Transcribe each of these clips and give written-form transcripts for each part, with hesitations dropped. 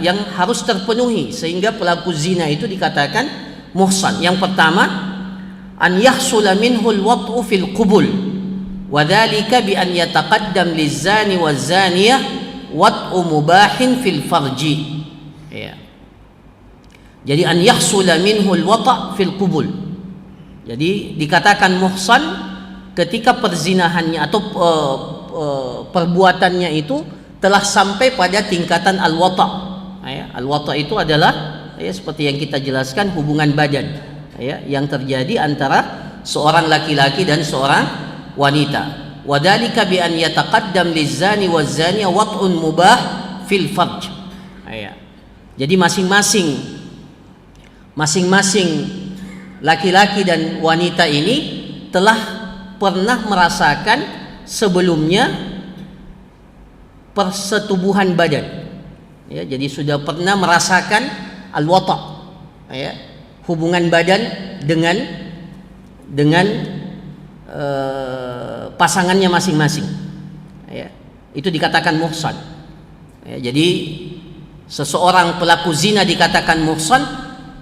yang harus terpenuhi sehingga pelaku zina itu dikatakan muhsan. Yang pertama, an yahsula minhul wat'u fil qubul wa dzalika bi an yataqaddam lizani wazaniyah wat'u mubahin fil farji. Ya. Jadi an yahsula minhul wata' fil qubul. Jadi dikatakan muhsan ketika perzinahannya atau perbuatannya itu telah sampai pada tingkatan al-wata'. Ya, al-wata' itu adalah seperti yang kita jelaskan hubungan badan yang terjadi antara seorang laki-laki dan seorang wanita. Wadhalika bi an yataqaddam lizani wazaniyah wat'un mubah fil farj. Jadi masing-masing laki-laki dan wanita ini telah pernah merasakan sebelumnya persetubuhan badan. Jadi sudah pernah merasakan al-wata', hubungan badan dengan pasangannya masing-masing. Itu dikatakan muhsan. Jadi seseorang pelaku zina dikatakan muhsan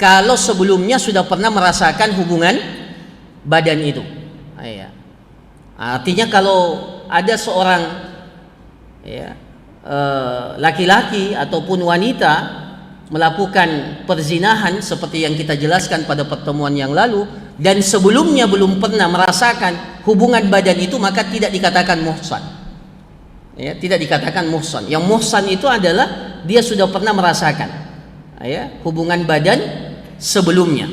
kalau sebelumnya sudah pernah merasakan hubungan badan itu. Artinya kalau ada seorang laki-laki ataupun wanita melakukan perzinahan seperti yang kita jelaskan pada pertemuan yang lalu dan sebelumnya belum pernah merasakan hubungan badan itu, maka tidak dikatakan muhsan. Tidak dikatakan muhsan. Yang muhsan itu adalah dia sudah pernah merasakan hubungan badan sebelumnya.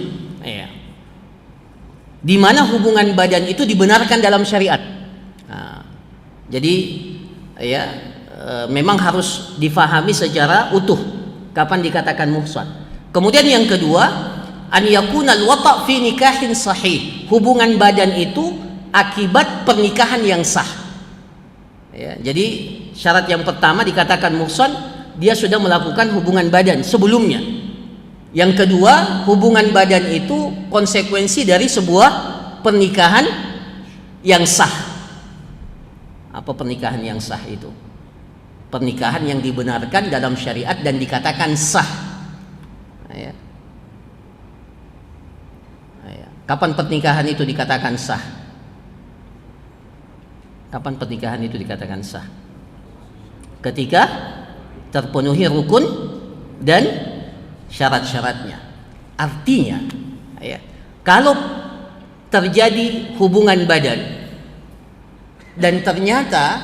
Di mana hubungan badan itu dibenarkan dalam syariat. Jadi memang harus difahami secara utuh kapan dikatakan muhsan. Kemudian yang kedua, an yakuna al-wata' fi nikahin sahih. Hubungan badan itu akibat pernikahan yang sah. Jadi syarat yang pertama dikatakan muhsan, dia sudah melakukan hubungan badan sebelumnya. Yang kedua, hubungan badan itu konsekuensi dari sebuah pernikahan yang sah. Apa pernikahan yang sah itu? Pernikahan yang dibenarkan dalam syariat dan dikatakan sah. Kapan pernikahan itu dikatakan sah? Kapan pernikahan itu dikatakan sah? Ketika terpenuhi rukun dan syarat-syaratnya. Artinya kalau terjadi hubungan badan dan ternyata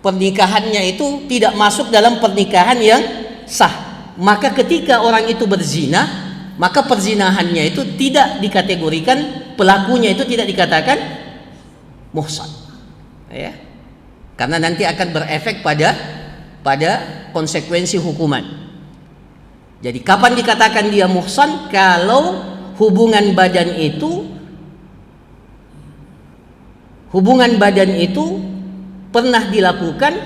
pernikahannya itu tidak masuk dalam pernikahan yang sah, maka ketika orang itu berzina, maka perzinahannya itu tidak dikategorikan, pelakunya itu tidak dikatakan muhsan. Karena nanti akan berefek pada konsekuensi hukuman. Jadi kapan dikatakan dia muhsan? Kalau hubungan badan itu pernah dilakukan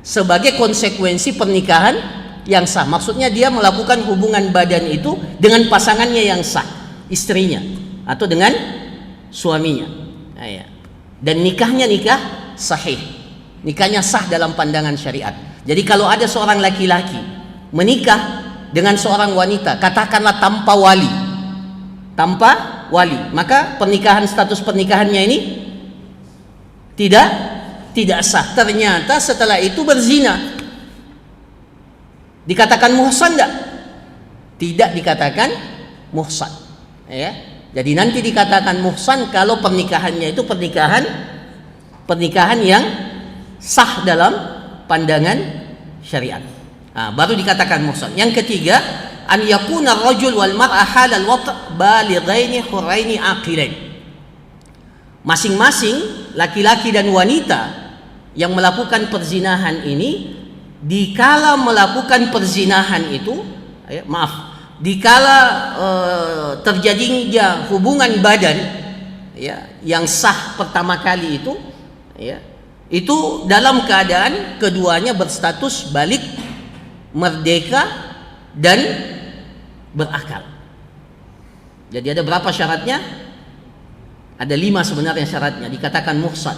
sebagai konsekuensi pernikahan yang sah. Maksudnya dia melakukan hubungan badan itu dengan pasangannya yang sah, istrinya atau dengan suaminya. Dan nikahnya nikah sahih, nikahnya sah dalam pandangan syariat. Jadi kalau ada seorang laki-laki menikah dengan seorang wanita, katakanlah tanpa wali, maka status pernikahannya ini tidak sah. Ternyata setelah itu berzina, dikatakan muhsan enggak? Tidak dikatakan muhsan. Jadi nanti dikatakan muhsan kalau pernikahannya itu pernikahan yang sah dalam pandangan syariat. Baru dikatakan muhsan. Yang ketiga, an yakuna ar-rajul wal mar'ah halal wat' balighaini hurraini aqilain. Masing-masing laki-laki dan wanita yang melakukan perzinahan ini, dikala melakukan perzinahan itu, dikala terjadinya hubungan badan yang sah pertama kali itu dalam keadaan keduanya berstatus balik, merdeka dan berakal. Jadi ada berapa syaratnya? Ada 5 sebenarnya syaratnya dikatakan muhsan.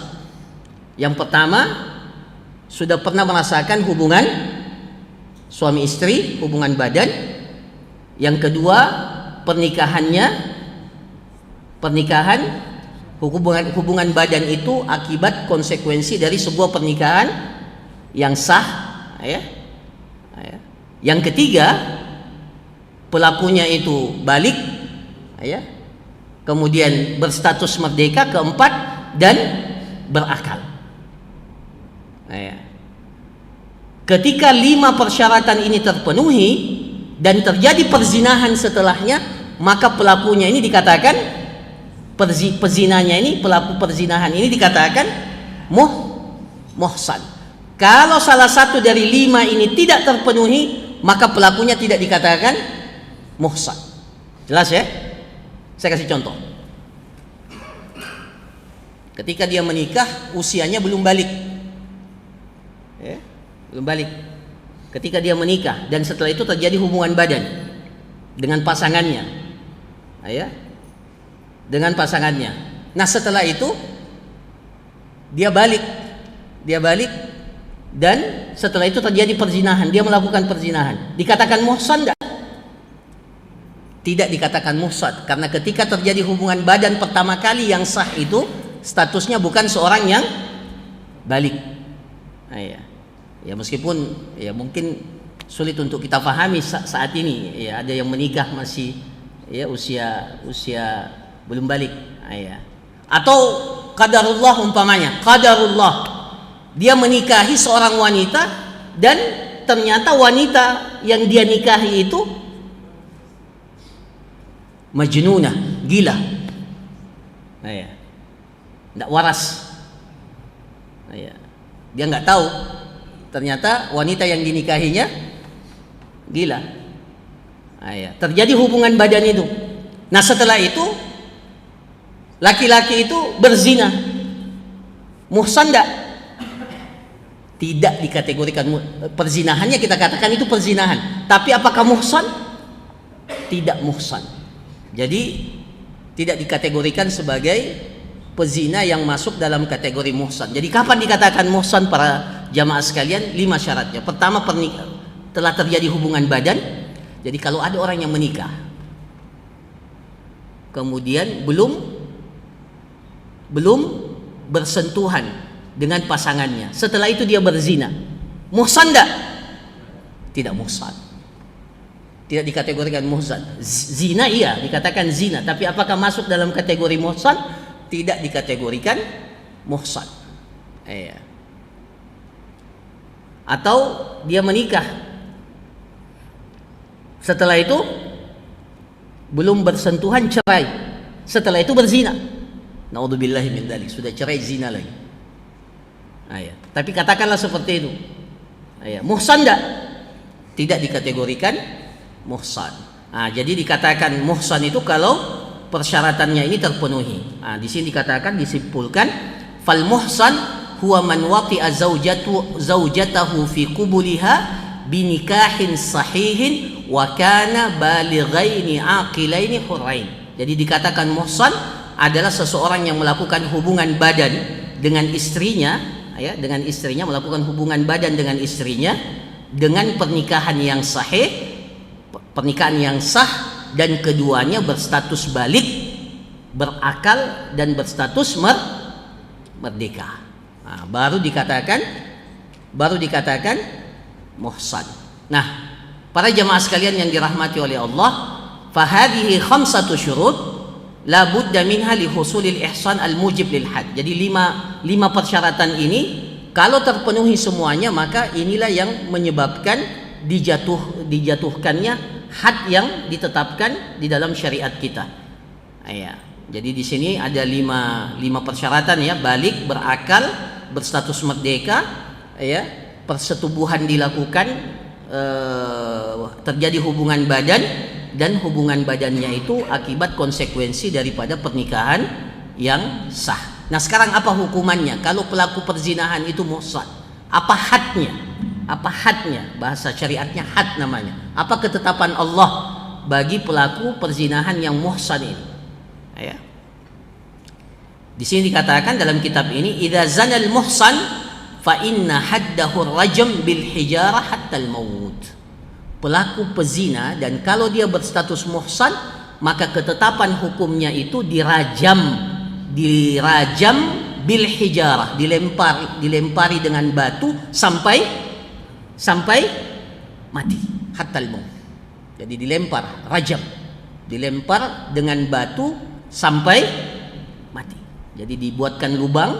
Yang pertama, sudah pernah merasakan hubungan suami istri, hubungan badan. Yang kedua, hubungan badan itu akibat konsekuensi dari sebuah pernikahan yang sah, ya. Yang ketiga, pelakunya itu balik, ya. Kemudian berstatus merdeka. Keempat, dan berakal. Ya. Ketika 5 persyaratan ini terpenuhi dan terjadi perzinahan setelahnya, maka pelakunya ini dikatakan pezinanya ini, pelaku perzinahan ini dikatakan muhsan. Kalau salah satu dari 5 ini tidak terpenuhi, maka pelakunya tidak dikatakan muhsan. Jelas ya? Saya kasih contoh. Ketika dia menikah, usianya belum balik, ya, belum balik. Ketika dia menikah dan setelah itu terjadi hubungan badan dengan pasangannya, ya, dengan pasangannya. Nah, setelah itu dia balik dan setelah itu terjadi perzinahan, dia melakukan perzinahan. Dikatakan muhsan enggak? Tidak dikatakan muhsan, karena ketika terjadi hubungan badan pertama kali yang sah itu statusnya bukan seorang yang balik. Nah, ya meskipun ya mungkin sulit untuk kita pahami saat ini, ya, ada yang menikah masih ya usia belum balik. Nah, ya. Atau qadarullah, umpamanya qadarullah, dia menikahi seorang wanita dan ternyata wanita yang dia nikahi itu majnunah, gila. Nah, ya. Tidak waras. Nah, ya. Dia nggak tahu ternyata wanita yang dinikahinya gila. Nah, ya. Terjadi hubungan badan itu. Nah, setelah itu laki-laki itu berzina. Muhsan enggak? Tidak dikategorikan. Perzinahannya kita katakan itu perzinahan. Tapi apakah muhsan? Tidak muhsan. Jadi tidak dikategorikan sebagai pezina yang masuk dalam kategori muhsan. Jadi kapan dikatakan muhsan para jamaah sekalian? 5 syaratnya. Pertama, telah terjadi hubungan badan. Jadi kalau ada orang yang menikah kemudian belum bersentuhan dengan pasangannya, setelah itu dia berzina, muhsan enggak? Tidak muhsan. Tidak dikategorikan muhsan. Zina iya, dikatakan zina, tapi apakah masuk dalam kategori muhsan? Tidak dikategorikan muhsan. Iya. Atau dia menikah, setelah itu belum bersentuhan, cerai, setelah itu berzina, naudzubillahi min dzalik, sudah cerai, zina lagi. Iya. Tapi katakanlah seperti itu. Iya. Muhsan enggak? Tidak dikategorikan muhsan. Nah, jadi dikatakan muhsan itu kalau persyaratannya ini terpenuhi. Nah, di sini dikatakan, disimpulkan, fal muhsan huwa man waqi'a zaujatahu fi qubuliha binikahin sahihin wa kana balighaini aqilaini hurrain. Jadi dikatakan muhsan adalah seseorang yang melakukan hubungan badan dengan istrinya, ya, dengan istrinya, melakukan hubungan badan dengan istrinya dengan pernikahan yang sahih, pernikahan yang sah, dan keduanya berstatus balik, berakal, dan berstatus merdeka. Nah, baru dikatakan muhsan. Nah, para jamaah sekalian yang dirahmati oleh Allah, fahadhihi khamsatu syurut la budda minha li husulil ihsan al mujib lil had. Jadi lima persyaratan ini kalau terpenuhi semuanya, maka inilah yang menyebabkan dijatuhkannya had yang ditetapkan di dalam syariat kita. Ya. Jadi di sini ada lima persyaratan, ya: balik, berakal, berstatus merdeka, ya, persetubuhan dilakukan, terjadi hubungan badan, dan hubungan badannya itu akibat konsekuensi daripada pernikahan yang sah. Nah, sekarang apa hukumannya kalau pelaku perzinahan itu muhsan? Apa hadnya? Apa hadnya? Bahasa syariatnya had namanya. Apa ketetapan Allah bagi pelaku perzinahan yang muhsan ini? Ya. Di sini dikatakan dalam kitab ini, idza zanal muhsan fa inna haddahu rajm bil hijarah hatta al maut. pelaku pezina, dan kalau dia berstatus muhsan maka ketetapan hukumnya itu dirajam bil hijarah, dilempari dengan batu sampai mati, hatta al-maut. Jadi dilempar dengan batu sampai mati. Jadi dibuatkan lubang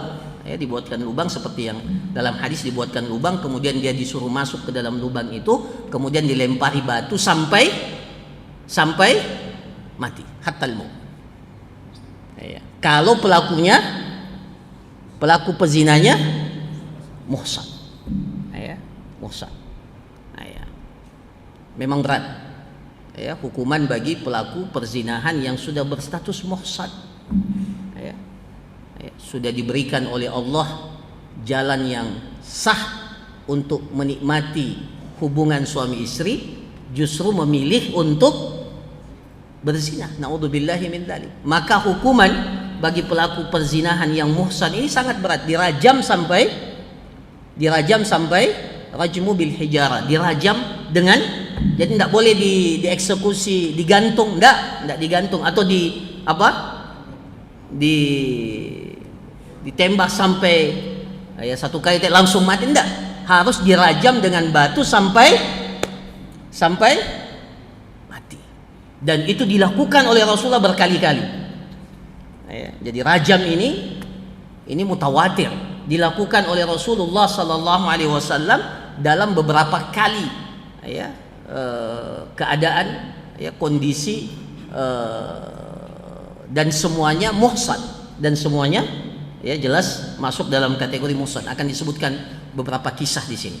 seperti yang dalam hadis, dibuatkan lubang, kemudian dia disuruh masuk ke dalam lubang itu, kemudian dilempari batu sampai mati, hatta al-maut. Kalau pelaku pezinanya muhsan, muhsan, memang berat hukuman bagi pelaku perzinahan yang sudah berstatus muhsan. Sudah diberikan oleh Allah jalan yang sah untuk menikmati hubungan suami istri, justru memilih untuk berzina. Na'udzubillahi min dzalik. Maka hukuman bagi pelaku perzinahan yang muhsan ini sangat berat, dirajam sampai rajmu bil hijarah, dirajam dengan, jadi tidak boleh dieksekusi, digantung, tidak digantung atau ditembak sampai satu kali langsung mati, tidak, harus dirajam dengan batu sampai mati. Dan itu dilakukan oleh Rasulullah berkali-kali. Jadi rajam ini mutawatir, dilakukan oleh Rasulullah sallallahu alaihi wasallam dalam beberapa kali keadaan, kondisi, dan semuanya muhsan, dan semuanya jelas masuk dalam kategori muhsan. Akan disebutkan beberapa kisah di sini.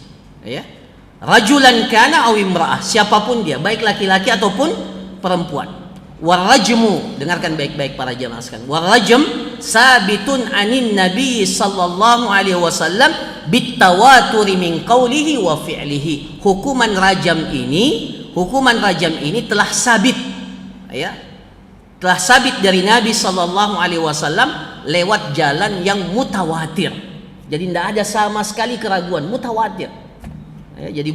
Rajulan kana aw imra'ah, siapapun dia, baik laki-laki ataupun perempuan. Warajmu, dengarkan baik-baik para jamaah sekalian. Warajm sabitun anin nabi sallallahu alaihi wasallam bitawaturi min qawlihi wa fi'lihi. Hukuman rajam ini telah sabit, telah sabit dari Nabi sallallahu alaihi wasallam lewat jalan yang mutawatir. Jadi tidak ada sama sekali keraguan, mutawatir. Jadi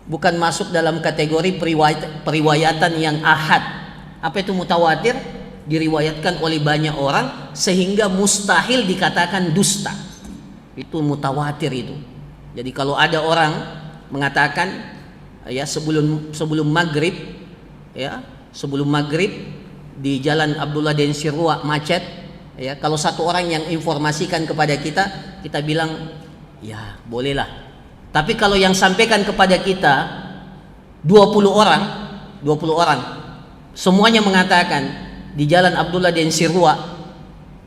bukan masuk dalam kategori periwayatan yang ahad. Apa itu mutawatir? Diriwayatkan oleh banyak orang sehingga mustahil dikatakan dusta. Itu mutawatir itu. Jadi kalau ada orang mengatakan sebelum maghrib di Jalan Abdullah Den Sirwa macet, kalau satu orang yang informasikan kepada kita bilang ya bolehlah. Tapi kalau yang sampaikan kepada kita 20 orang semuanya mengatakan di Jalan Abdullah Den Sirwa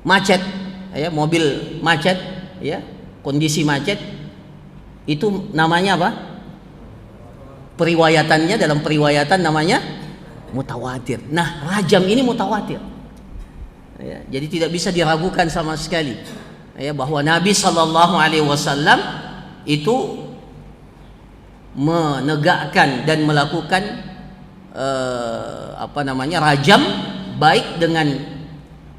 macet, mobil macet, kondisi macet, itu namanya apa? Periwayatannya, dalam periwayatan namanya mutawatir. Nah, rajam ini mutawatir. Jadi tidak bisa diragukan sama sekali bahwa Nabi sallallahu alaihi wasallam itu menegakkan dan melakukan rajam, baik dengan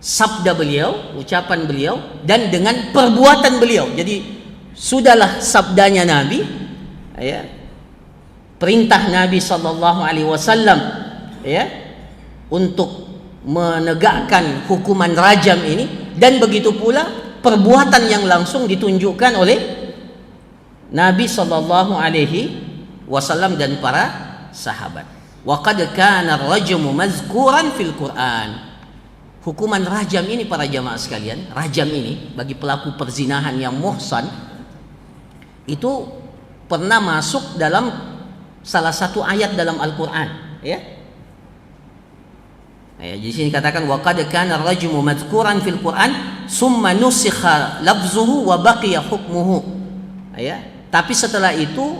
sabda beliau, ucapan beliau, dan dengan perbuatan beliau. Jadi sudahlah sabdanya Nabi, perintah Nabi sallallahu alaihi wasallam untuk menegakkan hukuman rajam ini, dan begitu pula perbuatan yang langsung ditunjukkan oleh Nabi sallallahu alaihi wasallam dan para sahabat. Wa qad kana ar-rajmu mazkuran fil Qur'an. Hukuman rajam ini para jamaah sekalian, rajam ini bagi pelaku perzinahan yang muhsan itu pernah masuk dalam salah satu ayat dalam Al-Qur'an, di sini katakan wa qad kana ar-rajmu mazkuran fil Qur'an summa nusikha lafzuhu wa baqiya hukmuhu. Tapi setelah itu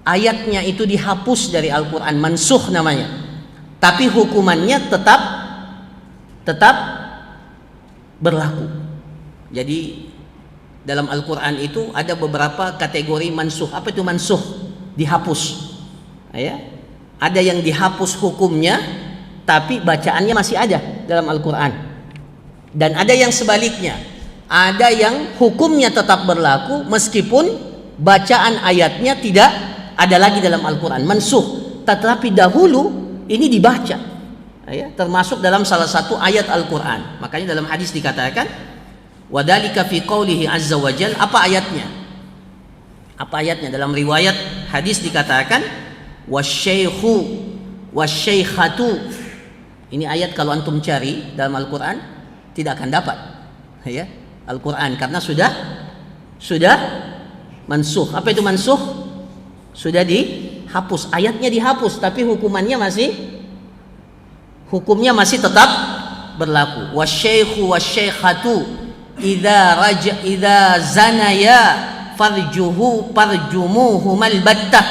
ayatnya itu dihapus dari Al-Quran, mansukh namanya, tapi hukumannya tetap berlaku. Jadi dalam Al-Quran itu ada beberapa kategori mansukh. Apa itu mansukh? Dihapus. Ada yang dihapus hukumnya tapi bacaannya masih ada dalam Al-Quran, dan ada yang sebaliknya, ada yang hukumnya tetap berlaku meskipun bacaan ayatnya tidak ada lagi dalam Al-Quran, mansuh. Tetapi dahulu ini dibaca, ya, termasuk dalam salah satu ayat Al-Quran. Makanya dalam hadis dikatakan, wadhalika fi qawlihi azza wa jal. Apa ayatnya? Apa ayatnya? Dalam riwayat hadis dikatakan, wasyaikhu wasyaikhatu. Ini ayat kalau antum cari dalam Al-Quran tidak akan dapat, ya, Al-Quran, karena sudah mansuh. Apa itu mansuh? Sudah dihapus, ayatnya dihapus, tapi hukumnya masih tetap berlaku. Wasyaikhu wasyaikhatu idza zanaya farjumuhumal battah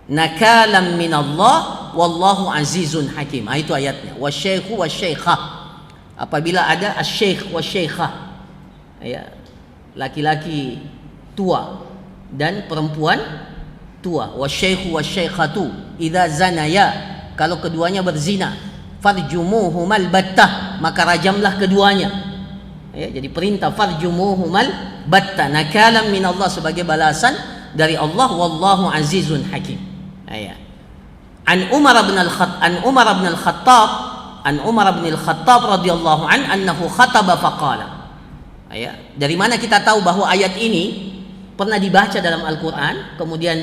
nakalam minallah wallahu azizun hakim. Itu ayatnya. Wasyaikhu wasyaikhah, apabila ada asyaikh wasyaikhah, ya, laki-laki tua dan perempuan tua. Wasyaikhu wasyaikhatu idza zanaya, kalau keduanya berzina, farjumuhumal battah, maka rajamlah keduanya. Ya, jadi perintah farjumuhumal battah, nakalam minallah, sebagai balasan dari Allah, wallahu azizun hakim. Ya. An Umar bin al-Khattab radhiyallahu anhu khataba faqala. Ya, dari mana kita tahu bahwa ayat ini pernah dibaca dalam Al-Quran, kemudian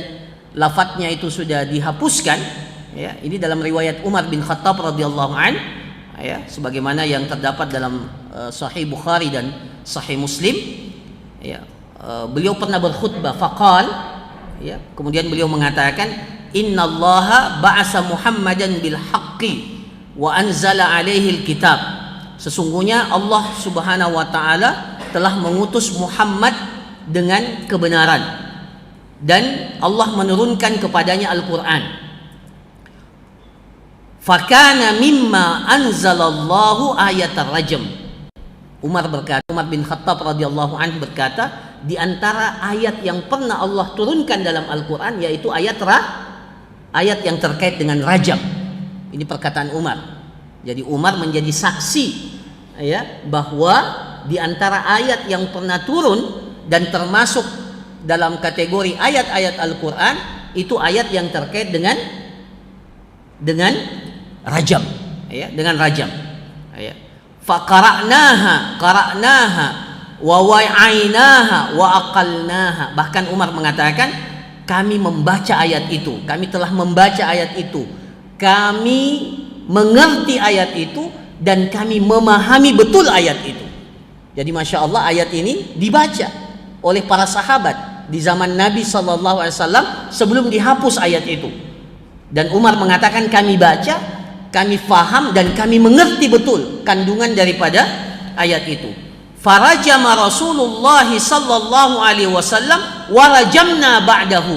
lafadznya itu sudah dihapuskan? Ya, ini dalam riwayat Umar bin Khattab radhiyallahu an, ya, sebagaimana yang terdapat dalam Sahih Bukhari dan Sahih Muslim. Ya, beliau pernah berkhutbah faqal, ya, kemudian beliau mengatakan, innallaha ba'asa Muhammadan bil haqqi wa anzala alaihi alkitab. Sesungguhnya Allah Subhanahu wa taala telah mengutus Muhammad dengan kebenaran dan Allah menurunkan kepadanya Al-Quran. Fakana mimma anzalallahu ayat ar-rajm. Umar bin Khattab radhiyallahu anhu berkata, di antara ayat yang pernah Allah turunkan dalam Al-Quran yaitu ayat yang terkait dengan rajam. Ini perkataan Umar. Jadi Umar menjadi saksi, ya, bahwa di antara ayat yang pernah turun dan termasuk dalam kategori ayat-ayat Al-Quran itu ayat yang terkait dengan rajam, ya, dengan rajam. Ya. Faqara'naha wa wa'ainaha wa aqalnaha. Bahkan Umar mengatakan, kami membaca ayat itu, kami telah membaca ayat itu, kami mengerti ayat itu, dan kami memahami betul ayat itu. Jadi Masya Allah, ayat ini dibaca oleh para sahabat di zaman Nabi SAW sebelum dihapus ayat itu. Dan Umar mengatakan, kami baca, kami faham, dan kami mengerti betul kandungan daripada ayat itu. Farajama Rasulullah sallallahu alaihi wasallam wa rajamna ba'dahu.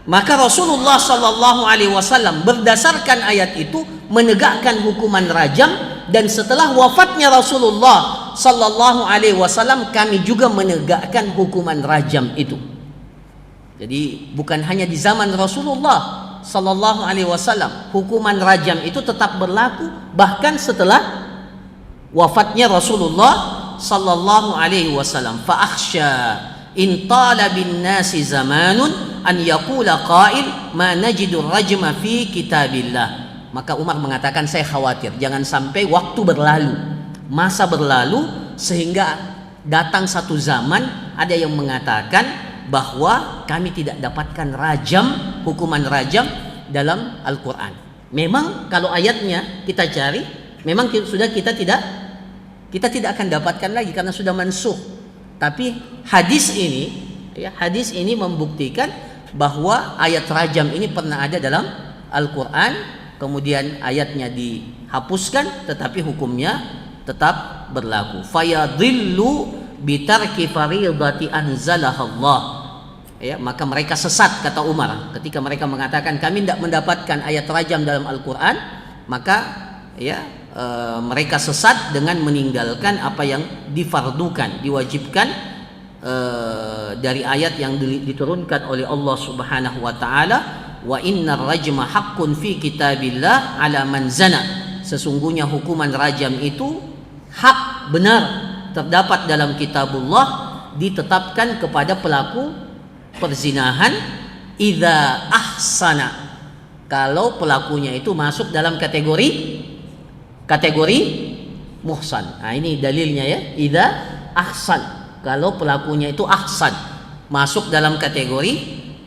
Maka Rasulullah sallallahu alaihi wasallam berdasarkan ayat itu menegakkan hukuman rajam, dan setelah wafatnya Rasulullah sallallahu alaihi wasallam kami juga menegakkan hukuman rajam itu. Jadi bukan hanya di zaman Rasulullah sallallahu alaihi wasallam, hukuman rajam itu tetap berlaku bahkan setelah wafatnya Rasulullah sallallahu alaihi wasallam. Fa akhsha in tala bin nasi zamanun an yaqula qail ma najidu rajma fi kitabillah. Maka Umar mengatakan, saya khawatir jangan sampai waktu berlalu, masa berlalu, sehingga datang satu zaman ada yang mengatakan bahwa kami tidak dapatkan rajam, hukuman rajam dalam Al-Quran. Memang kalau ayatnya kita cari, memang sudah kita tidak akan dapatkan lagi karena sudah mansuh. Tapi hadis ini membuktikan bahwa ayat rajam ini pernah ada dalam Al-Quran, kemudian ayatnya dihapuskan tetapi hukumnya tetap berlaku. Fayadhillu bitarki fariidati anzalahallah. Ya, maka mereka sesat, kata Umar, ketika mereka mengatakan kami tidak mendapatkan ayat rajam dalam Al-Quran, maka ya, mereka sesat dengan meninggalkan apa yang difardukan, diwajibkan dari ayat yang diturunkan oleh Allah Subhanahu wa taala. Wa innar rajma haqqun fi kitabillah ala man zana. Sesungguhnya hukuman rajam itu hak, benar, terdapat dalam kitabullah, ditetapkan kepada pelaku perzinahan idza ahsana, kalau pelakunya itu masuk dalam kategori muhsan. Nah, ini dalilnya ya, idza ahsan, kalau pelakunya itu ahsan, masuk dalam kategori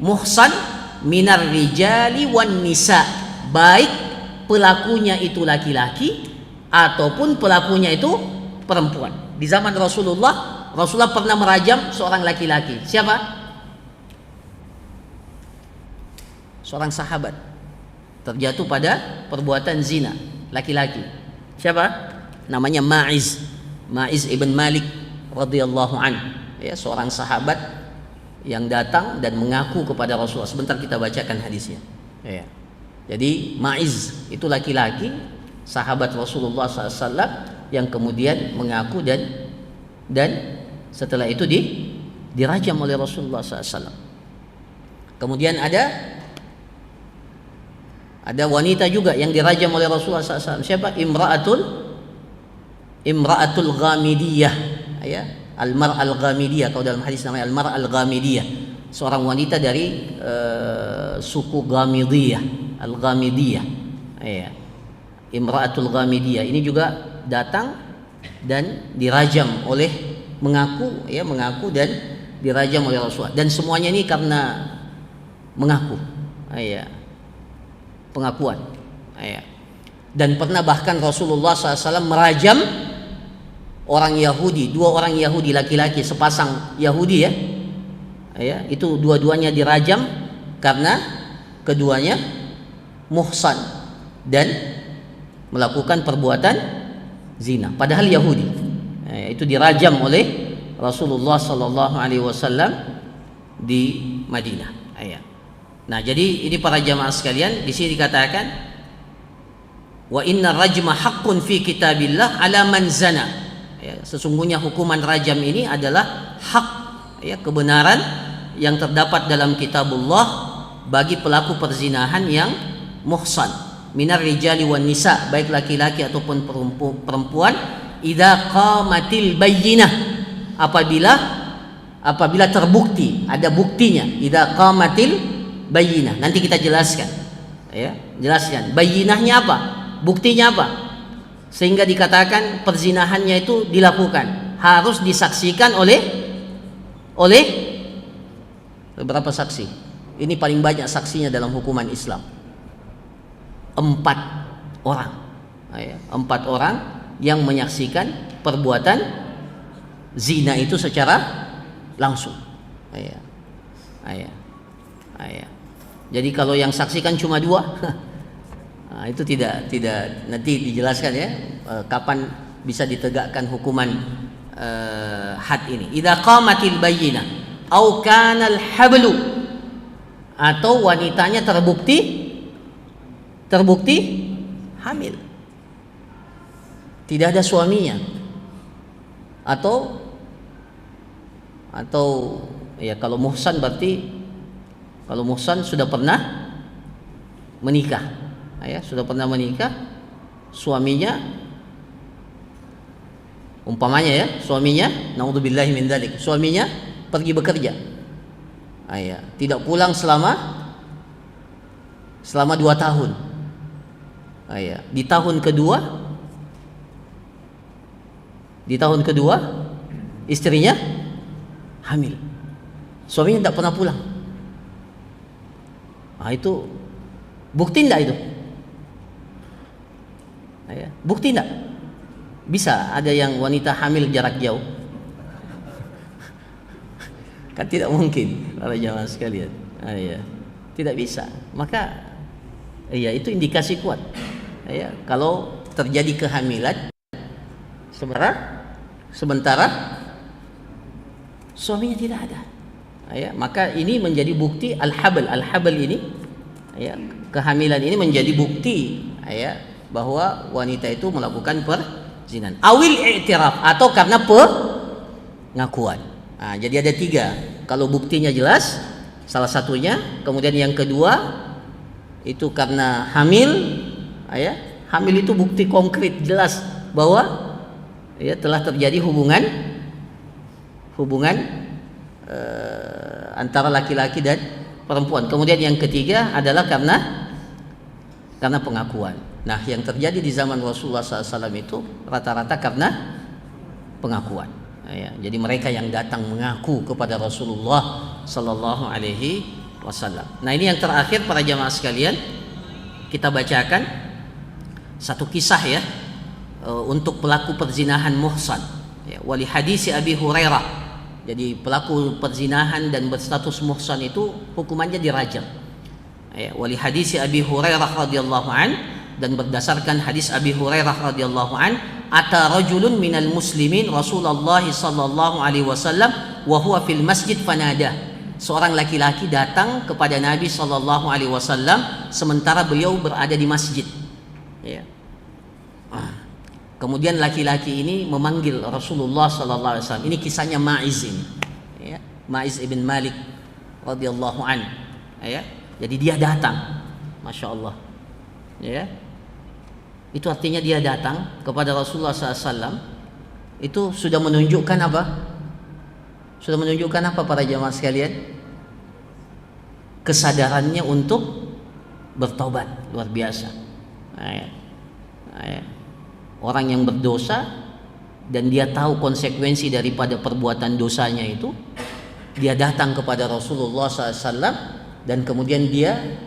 muhsan minar rijali wan nisa, baik pelakunya itu laki-laki ataupun pelakunya itu perempuan. Di zaman Rasulullah pernah merajam seorang laki-laki. Siapa? Seorang sahabat terjatuh pada perbuatan zina, laki-laki. Siapa? Namanya Ma'iz ibn Malik radhiyallahu anhu. Ya, seorang sahabat yang datang dan mengaku kepada Rasulullah. Sebentar kita bacakan hadisnya. Ya. Jadi Ma'iz itu laki-laki sahabat Rasulullah SAW yang kemudian mengaku dan setelah itu dirajam oleh Rasulullah SAW. Kemudian ada wanita juga yang dirajam oleh Rasulullah SAW. Siapa? Imra'atul Ghamidiyah. Ya, al-mar'al Ghamidiyah, kalau dalam hadis namanya al-mar'al Ghamidiyah, seorang wanita dari suku Ghamidiyah, al-Ghamidiyah. Ya. Imra'atul Ghamidiyah ini juga datang dan dirajam oleh mengaku dan dirajam oleh Rasulullah, dan semuanya ini karena mengaku. Ya. Pengakuan. Ya. Dan pernah bahkan Rasulullah SAW merajam orang Yahudi, 2 orang Yahudi laki-laki, sepasang Yahudi ya. Ya, itu dua-duanya dirajam karena keduanya muhsan dan melakukan perbuatan zina, padahal Yahudi. Ya, itu dirajam oleh Rasulullah SAW di Madinah. Ya. Nah, jadi ini para jamaah sekalian, di sini dikatakan wa inna rajma haqqun fi kitabillah ala man zana. Ya, sesungguhnya hukuman rajam ini adalah hak, ya, kebenaran yang terdapat dalam kitabullah bagi pelaku perzinahan yang muhsan minar rijali wan nisa, baik laki-laki ataupun perempuan, idza qamatil bayyinah, apabila terbukti, ada buktinya. Idza qamatil bayyinah, nanti kita jelaskan, ya, jelaskan bayyinahnya apa, buktinya apa, sehingga dikatakan perzinahannya itu dilakukan, harus disaksikan oleh berapa saksi? Ini paling banyak saksinya dalam hukuman Islam, 4 orang. Ya, 4 orang yang menyaksikan perbuatan zina itu secara langsung. Ya. Ya. Ya. Jadi kalau yang saksikan cuma 2, nah, itu tidak nanti dijelaskan ya kapan bisa ditegakkan hukuman had ini. Idza qamatil bayyinah au kana al-hablu, atau wanitanya terbukti hamil, tidak ada suaminya, atau ya, kalau muhsan berarti, kalau muhsan sudah pernah menikah, ya, suaminya, umpamanya ya, suaminya, naudzubillahi min dzalik, suaminya pergi bekerja, ya, tidak pulang selama 2 tahun, ya, di tahun kedua istrinya hamil, suaminya tidak pernah pulang. Nah, itu bukti enggak itu? Ya, bukti enggak? Bisa ada yang wanita hamil jarak jauh? Kan tidak mungkin, para jamaah sekalian. Ya, tidak bisa. Maka ya, itu indikasi kuat. Ya, kalau terjadi kehamilan sementara suaminya tidak ada. Ya, maka ini menjadi bukti al-habl ini, ya, kehamilan ini menjadi bukti, ya, bahwa wanita itu melakukan perzinahan. Awil i'tiraf, atau karena pengakuan. Nah, jadi ada 3. Kalau buktinya jelas, salah satunya, kemudian yang kedua itu karena hamil, ya, hamil itu bukti konkret jelas bahwa, ya, telah terjadi hubungan antara laki-laki dan perempuan. Kemudian yang ketiga adalah karena pengakuan. Nah, yang terjadi di zaman Rasulullah SAW itu rata-rata karena pengakuan. Ya, jadi mereka yang datang mengaku kepada Rasulullah Sallallahu Alaihi Wasallam. Nah, ini yang terakhir para jamaah sekalian, kita bacakan satu kisah ya untuk pelaku perzinahan muhsan. Ya, wali hadis Abi Hurairah. Jadi pelaku perzinahan dan berstatus muhsan itu hukumannya dirajam. Ya, wali hadis Abi Hurairah radhiyallahu an, dan berdasarkan hadis Abi Hurairah radhiyallahu an, ata rajulun minal muslimin Rasulullah sallallahu alaihi wasallam wa huwa fil masjid fanada. Seorang laki-laki datang kepada Nabi sallallahu alaihi wasallam sementara beliau berada di masjid. Ya. Kemudian laki-laki ini memanggil Rasulullah sallallahu alaihi wasallam. Ini kisahnya Ma'iz ini. Ya. Ma'iz ibn Malik radhiyallahu an. Ya. Jadi dia datang. Masya Allah. Ya. Itu artinya dia datang kepada Rasulullah SAW. Itu sudah menunjukkan apa? Sudah menunjukkan apa para jamaah sekalian? Kesadarannya untuk bertobat, luar biasa. Orang yang berdosa dan dia tahu konsekuensi daripada perbuatan dosanya itu, dia datang kepada Rasulullah SAW dan kemudian dia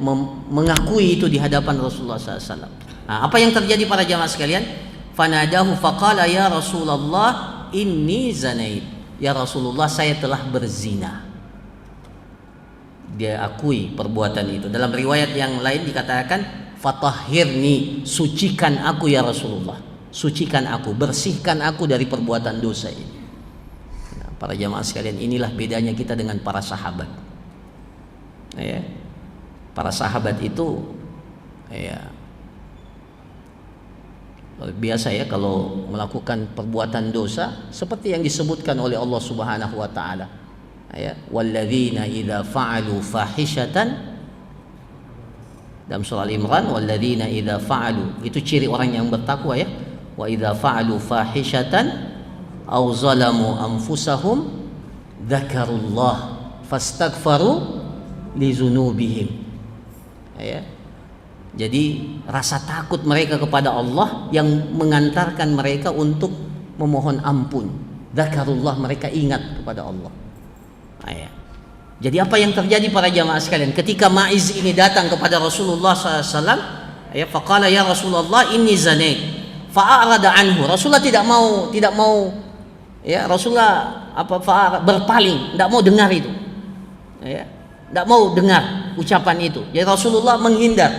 mengakui itu di hadapan Rasulullah SAW. Nah, apa yang terjadi para jamaah sekalian? Fanadahu faqala ya Rasulullah inni zanait. Ya Rasulullah, saya telah berzina. Dia akui perbuatan itu. Dalam riwayat yang lain dikatakan fatahhirni, sucikan aku ya Rasulullah. Sucikan aku, bersihkan aku dari perbuatan dosa ini. Nah, para jamaah sekalian, inilah bedanya kita dengan para sahabat. Ya. Para sahabat itu ya biasa ya kalau melakukan perbuatan dosa seperti yang disebutkan oleh Allah Subhanahu wa taala. Ya, walladzina idza fa'alu fahishatan, dalam surah Al-Imran, walladzina idza fa'alu, itu ciri orang yang bertakwa ya. Wa idza fa'alu fahishatan aw zalamu anfusahum dzakarullah fastaghfaru li dzunubihim. Ya. Jadi rasa takut mereka kepada Allah yang mengantarkan mereka untuk memohon ampun. Dzakarullah, mereka ingat kepada Allah. Jadi apa yang terjadi para jamaah sekalian? Ketika Ma'iz ini datang kepada Rasulullah SAW, ya, faqala ya Rasulullah inni zanait. Fa'arada anhu. Rasulullah tidak mau ya, Rasulullah berpaling, tidak mau dengar itu. Ya, tidak mau dengar ucapan itu. Jadi Rasulullah menghindar.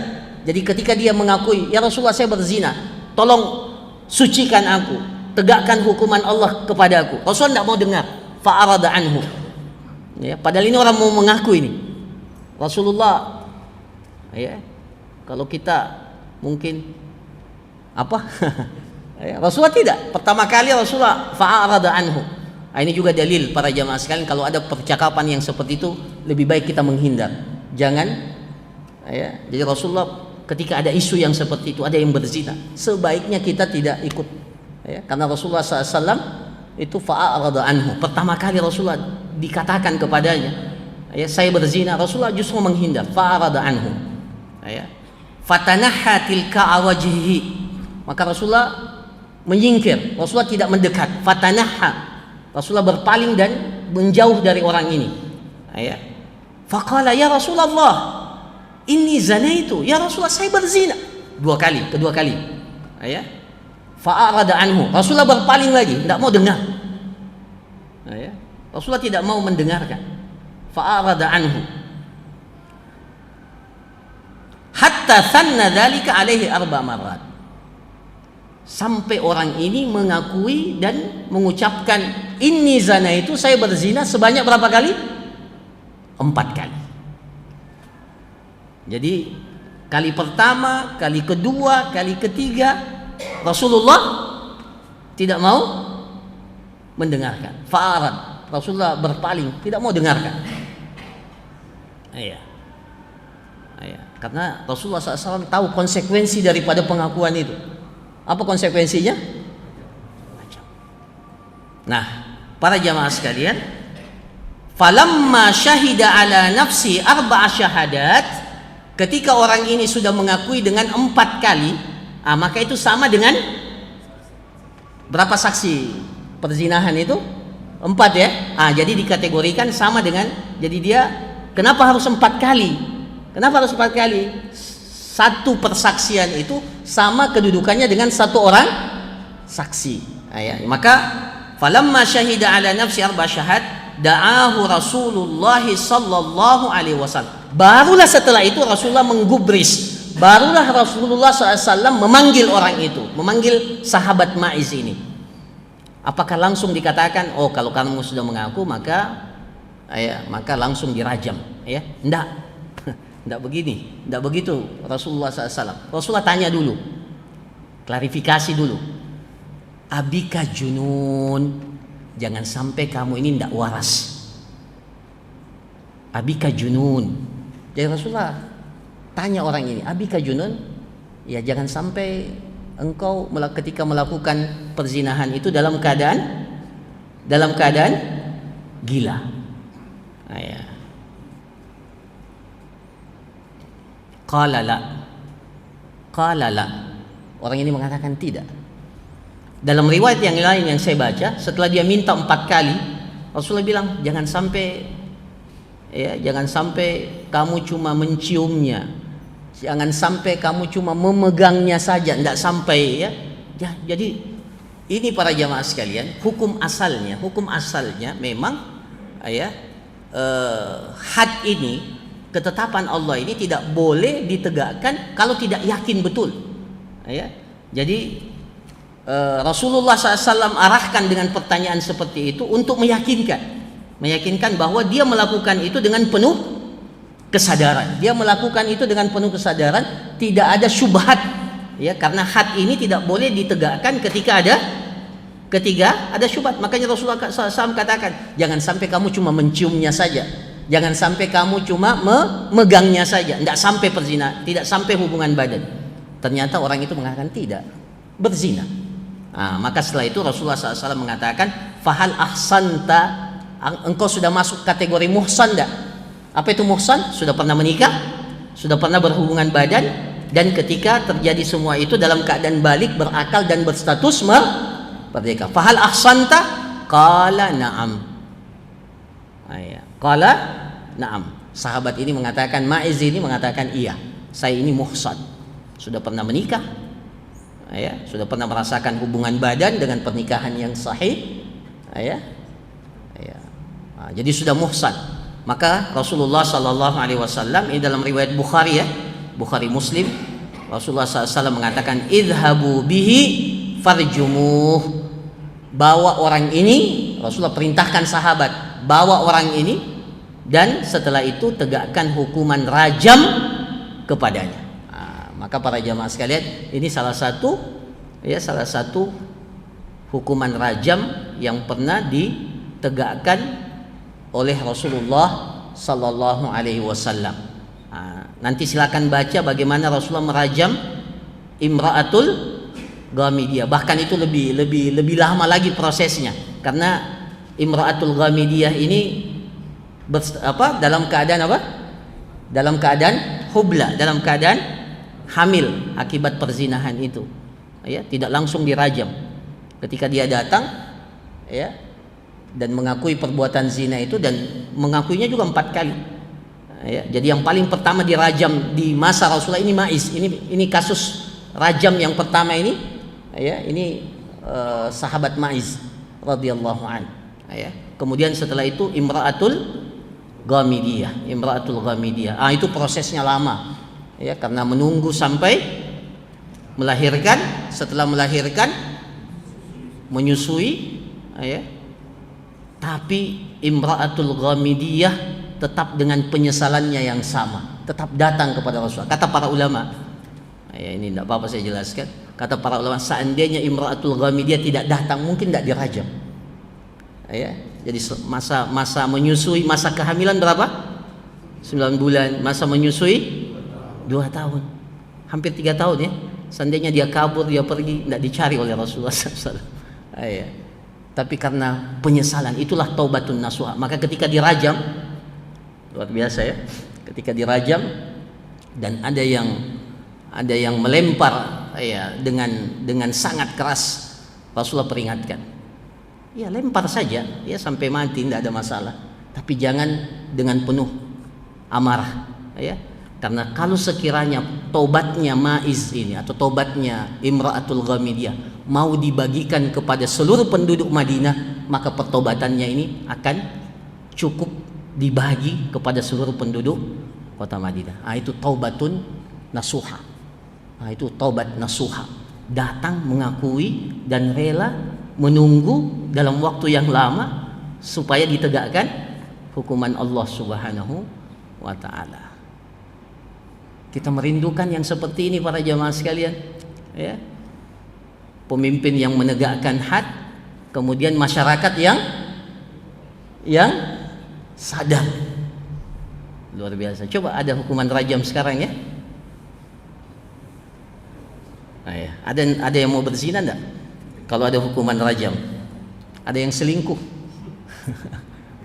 Jadi ketika dia mengakui, ya Rasulullah saya berzina, tolong sucikan aku, tegakkan hukuman Allah kepadaku. Rasulullah tidak mau dengar. Fa'arada anhu. Ya, padahal ini orang mau mengaku ini. Rasulullah, ya, kalau kita mungkin apa? Ya, Rasulullah tidak. Pertama kali Rasulullah fa'arada anhu. Nah, ini juga dalil para jamaah sekalian, kalau ada percakapan yang seperti itu lebih baik kita menghindar. Jangan ya. Jadi Rasulullah ketika ada isu yang seperti itu, ada yang berzina, sebaiknya kita tidak ikut ya, karena Rasulullah SAW itu fa'arada anhu. Pertama kali Rasulullah dikatakan kepadanya ya, saya berzina, Rasulullah justru menghindar, fa'arada anhu ya. Fatanaha tilka awajhihi, maka Rasulullah menyingkir, Rasulullah tidak mendekat. Fatanaha, Rasulullah berpaling dan menjauh dari orang ini ya. Faqala ya Rasulullah inni zanaitu, ya Rasulullah saya berzina. Kedua kali ya. Fa'arada anhu, Rasulullah berpaling lagi, tidak mau dengar ya. Rasulullah tidak mau mendengarkan. Fa'arada anhu hatta thanna dzalika alaihi 4 marrat, sampai orang ini mengakui dan mengucapkan inni zanaitu, saya berzina, sebanyak berapa kali? 4 kali. Jadi kali pertama, kali kedua, kali ketiga Rasulullah tidak mau mendengarkan. Fa'arad, Rasulullah berpaling, tidak mau dengarkan. Iya. Karena Rasulullah SAW tahu konsekuensi daripada pengakuan itu. Apa konsekuensinya? Nah, para jamaah sekalian, falamma syahida ala nafsi arba'a syahadat, ketika orang ini sudah mengakui dengan 4 kali, maka itu sama dengan berapa saksi perzinahan itu? 4 ya. Jadi dikategorikan sama dengan, jadi dia kenapa harus 4 kali? Kenapa harus 4 kali? Satu persaksian itu sama kedudukannya dengan 1 orang saksi. Maka falamma syahida ala nafsi arba syahad da'ahu Rasulullah sallallahu alaihi wasallam. Barulah setelah itu Rasulullah menggubris, barulah Rasulullah SAW memanggil orang itu, memanggil sahabat Ma'iz ini. Apakah langsung dikatakan, oh kalau kamu sudah mengaku maka langsung dirajam? Enggak. Enggak begini, enggak begitu Rasulullah SAW. Rasulullah tanya dulu, klarifikasi dulu. Abika junun, jangan sampai kamu ini enggak waras. Abika junun. Jadi Rasulullah tanya orang ini, abika junun, ya jangan sampai engkau ketika melakukan perzinahan itu dalam keadaan gila. Qala la. Orang ini mengatakan tidak. Dalam riwayat yang lain yang saya baca, setelah dia minta 4 kali, Rasulullah bilang jangan sampai kamu cuma menciumnya, jangan sampai kamu cuma memegangnya saja, tidak sampai ya. Jadi ini para jamaah sekalian, hukum asalnya memang had ini, ketetapan Allah ini tidak boleh ditegakkan kalau tidak yakin betul. Jadi Rasulullah SAW arahkan dengan pertanyaan seperti itu untuk meyakinkan bahwa dia melakukan itu dengan penuh kesadaran. Dia melakukan itu dengan penuh kesadaran, tidak ada syubhat, karena had ini tidak boleh ditegakkan ketika ada syubhat. Makanya Rasulullah SAW katakan, jangan sampai kamu cuma menciumnya saja, jangan sampai kamu cuma memegangnya saja, tidak sampai perzina, tidak sampai hubungan badan. Ternyata orang itu mengatakan tidak, berzina. Maka setelah itu Rasulullah SAW mengatakan, fahal ahsanta, engkau sudah masuk kategori muhsan enggak? Apa itu muhsan? Sudah pernah menikah, sudah pernah berhubungan badan, dan ketika terjadi semua itu dalam keadaan balik, berakal dan berstatus merdeka. Fahal ahsanta? Qala na'am. Qala na'am. Sahabat ini mengatakan, Ma'iz ini mengatakan, iya, saya ini muhsan, sudah pernah menikah, sudah pernah merasakan hubungan badan dengan pernikahan yang sahih, jadi sudah muhsan. Maka Rasulullah SAW ini dalam riwayat Bukhari Bukhari Muslim, Rasulullah SAW mengatakan, idhabu bihi farjumuh, bawa orang ini. Rasulullah perintahkan sahabat, bawa orang ini, dan setelah itu tegakkan hukuman rajam kepadanya. Maka para jamaah sekalian, ini salah satu hukuman rajam yang pernah ditegakkan oleh Rasulullah sallallahu alaihi wasallam. Nanti silakan baca bagaimana Rasulullah merajam imra'atul ghamidiyah. Bahkan itu lebih lama lagi prosesnya, karena imra'atul ghamidiyah ini dalam keadaan apa? Dalam keadaan hubla, dalam keadaan hamil akibat perzinahan itu, tidak langsung dirajam. Ketika dia datang, dan mengakui perbuatan zina itu, dan mengakuinya juga 4 kali. Jadi yang paling pertama dirajam di masa Rasulullah ini Ma'iz. Ini kasus rajam yang pertama ini, ini sahabat Ma'iz radhiyallahu an. Kemudian setelah itu imra'atul ghamidiyah. Itu prosesnya lama. Karena menunggu sampai melahirkan, setelah melahirkan menyusui, tapi imra'atul ghamidiyah tetap dengan penyesalannya yang sama, tetap datang kepada Rasulullah. Kata para ulama, ini tidak apa-apa saya jelaskan. Kata para ulama, seandainya imra'atul ghamidiyah tidak datang, mungkin tidak dirajam. Jadi masa menyusui, masa kehamilan berapa? 9 bulan, masa menyusui 2 tahun, hampir 3 tahun ya. Seandainya dia kabur, dia pergi, tidak dicari oleh Rasulullah SAW. tapi karena penyesalan. Itulah taubatun nasuha. Maka ketika dirajam, luar biasa ya, ketika dirajam dan ada yang melempar ya dengan sangat keras, Rasulullah peringatkan, ya lempar saja ya sampai mati, tidak ada masalah, tapi jangan dengan penuh amarah ya. Karena kalau sekiranya taubatnya Maiz ini atau taubatnya Imra'atul Ghamidiyah mau dibagikan kepada seluruh penduduk Madinah, maka pertobatannya ini akan cukup dibagi kepada seluruh penduduk kota Madinah. Itu taubatun nasuha. Itu taubat nasuha. Datang mengakui dan rela menunggu dalam waktu yang lama supaya ditegakkan hukuman Allah Subhanahu wa taala. Kita merindukan yang seperti ini para jamaah sekalian, ya. Pemimpin yang menegakkan had, kemudian masyarakat yang sadar. Luar biasa. Coba ada hukuman rajam sekarang ya. Nah, ya. Ada yang mau berzina enggak? Kalau ada hukuman rajam. Ada yang selingkuh.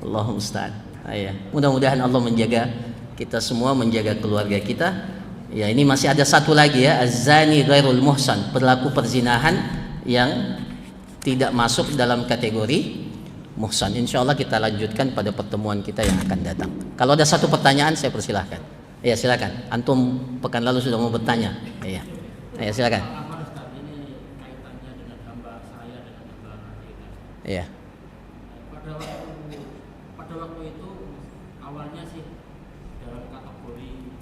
Allahumma musta'an. Ya. Mudah-mudahan Allah menjaga kita semua, menjaga keluarga kita. Ya, ini masih ada satu lagi ya, az-zani ghairul muhsan, pelaku perzinahan yang tidak masuk dalam kategori muhsan. Insyaallah kita lanjutkan pada pertemuan kita yang akan datang. Kalau ada satu pertanyaan saya persilahkan. Ya, silakan. Antum pekan lalu sudah mau bertanya. Iya. Ya, silakan. Iya. Pada waktu itu awalnya sih dalam kategori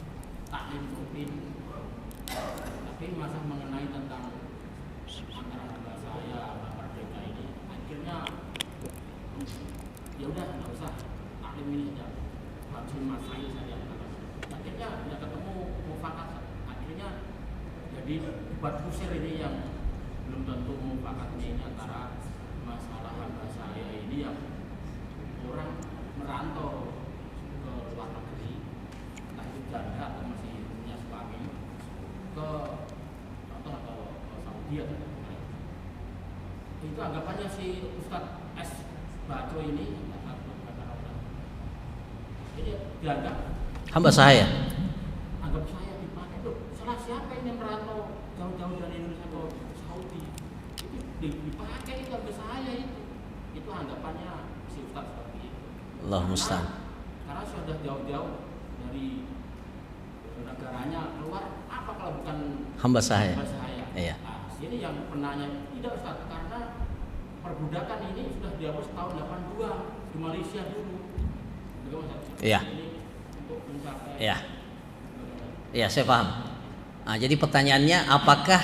taklim rupin, tapi masa mengenai tentang antara hamba saya hamba merdeka ini, akhirnya ya udah nggak usah taklim ini saja, langsung masail saja. Akhirnya udah ketemu mufakat, akhirnya jadi debat kusir ini yang belum tentu mufakatnya ini antara masalah hamba saya ini yang orang merantau ke luar negeri, entah itu janda atau masih punya suami, ke Saudi atau lain. Itu anggapannya si Ustadz S. Baco ini jadi dianggap hamba saya. Anggap saya dipakai tuh. Salah siapa ini yang merantau jauh-jauh dari Indonesia ke Saudi? Itu dipakai itu hamba saya itu. Itu anggapannya si Ustadz seperti itu. Allah musta'an. Karena sudah jauh-jauh dari negaranya keluar, apa kalau bukan Hamba saya. hamba saya? Iya. Nah, sini yang penanya tidak Ustaz, karena perbudakan ini sudah dihapus tahun 82 di Malaysia dulu. Iya. Ini untuk mencapai. Iya. Iya, saya paham. Nah, jadi pertanyaannya apakah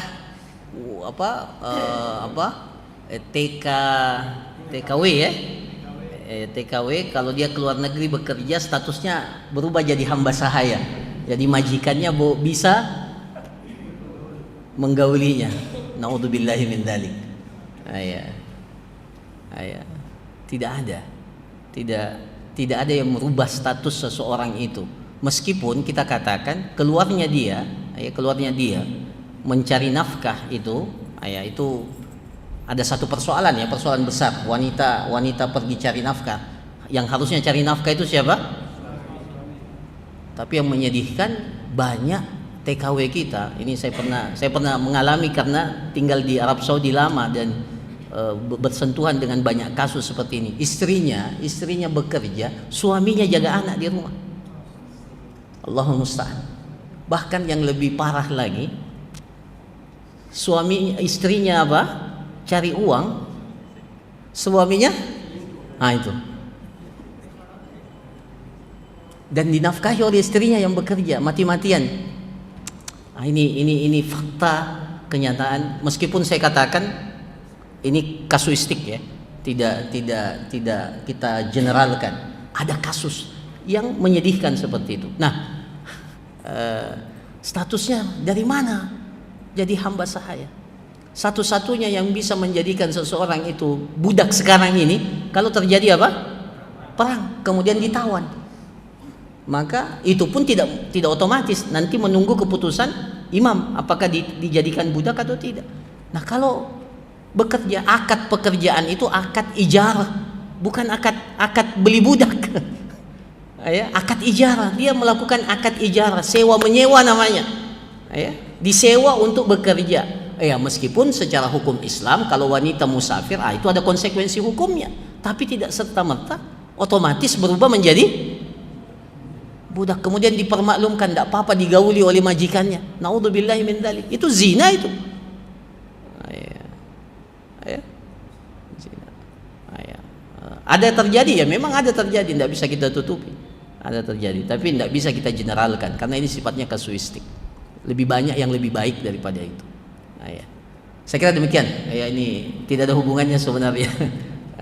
TKW ya? TKW kalau dia keluar negeri bekerja statusnya berubah jadi hamba sahaya. Jadi majikannya bisa menggaulinya. Naudzubillahi min dzalik. Tidak ada yang merubah status seseorang itu. Meskipun kita katakan keluarnya dia mencari nafkah itu ada satu persoalan ya, persoalan besar. Wanita pergi cari nafkah. Yang harusnya cari nafkah itu siapa? Tapi yang menyedihkan banyak TKW kita. Ini saya pernah mengalami karena tinggal di Arab Saudi lama dan bersentuhan dengan banyak kasus seperti ini. Istrinya bekerja, suaminya jaga anak di rumah. Allahumma musta'an. Bahkan yang lebih parah lagi, istrinya cari uang, suaminya itu, dan dinafkahi oleh istrinya yang bekerja mati-matian. Ini fakta kenyataan. Meskipun saya katakan ini kasuistik ya, tidak kita generalkan. Ada kasus yang menyedihkan seperti itu. Nah, statusnya dari mana jadi hamba sahaya? Satu-satunya yang bisa menjadikan seseorang itu budak sekarang ini kalau terjadi perang, kemudian ditawan, maka itu pun tidak otomatis, nanti menunggu keputusan imam apakah dijadikan budak atau tidak. Nah, kalau bekerja. Akad pekerjaan itu akad ijarah, bukan akad beli budak. Ya, akad ijarah, dia melakukan akad ijarah, sewa menyewa namanya. Ya, disewa untuk bekerja. Ya, meskipun secara hukum Islam kalau wanita musafir, itu ada konsekuensi hukumnya, tapi tidak serta-merta otomatis berubah menjadi budak. Kemudian dipermaklumkan, tidak apa-apa digauli oleh majikannya. Naudzubillahi min dzalik. Itu zina itu. Ya. Zina. Ya. Ada terjadi, ya memang ada terjadi, tidak bisa kita tutupi. Ada terjadi, tapi tidak bisa kita generalkan karena ini sifatnya kasuistik. Lebih banyak yang lebih baik daripada itu. Ya. Saya kira demikian. Ya, ini tidak ada hubungannya sebenarnya.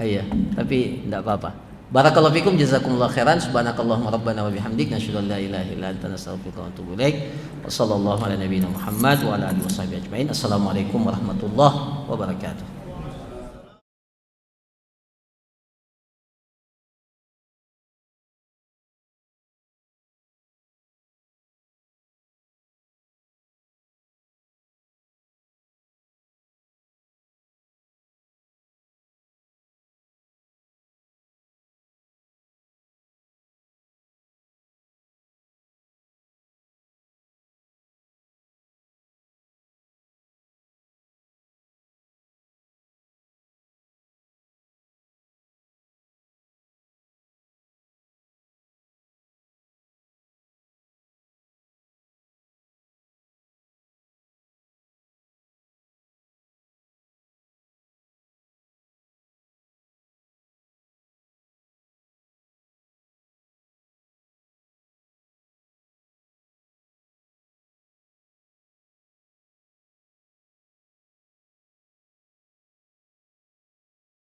Ya, tapi tidak apa-apa. Barakallahu fikum, jazakumullah khairan. Subhanakallahumma rabbana wa bihamdik, nasyhadu an la ilaha illa anta, nastaghfiruka wa atubu ilaik. Wa sallallahu ala nabiyyina Muhammad wa ala alihi washabihi ajmain. Assalamualaikum warahmatullahi wabarakatuh.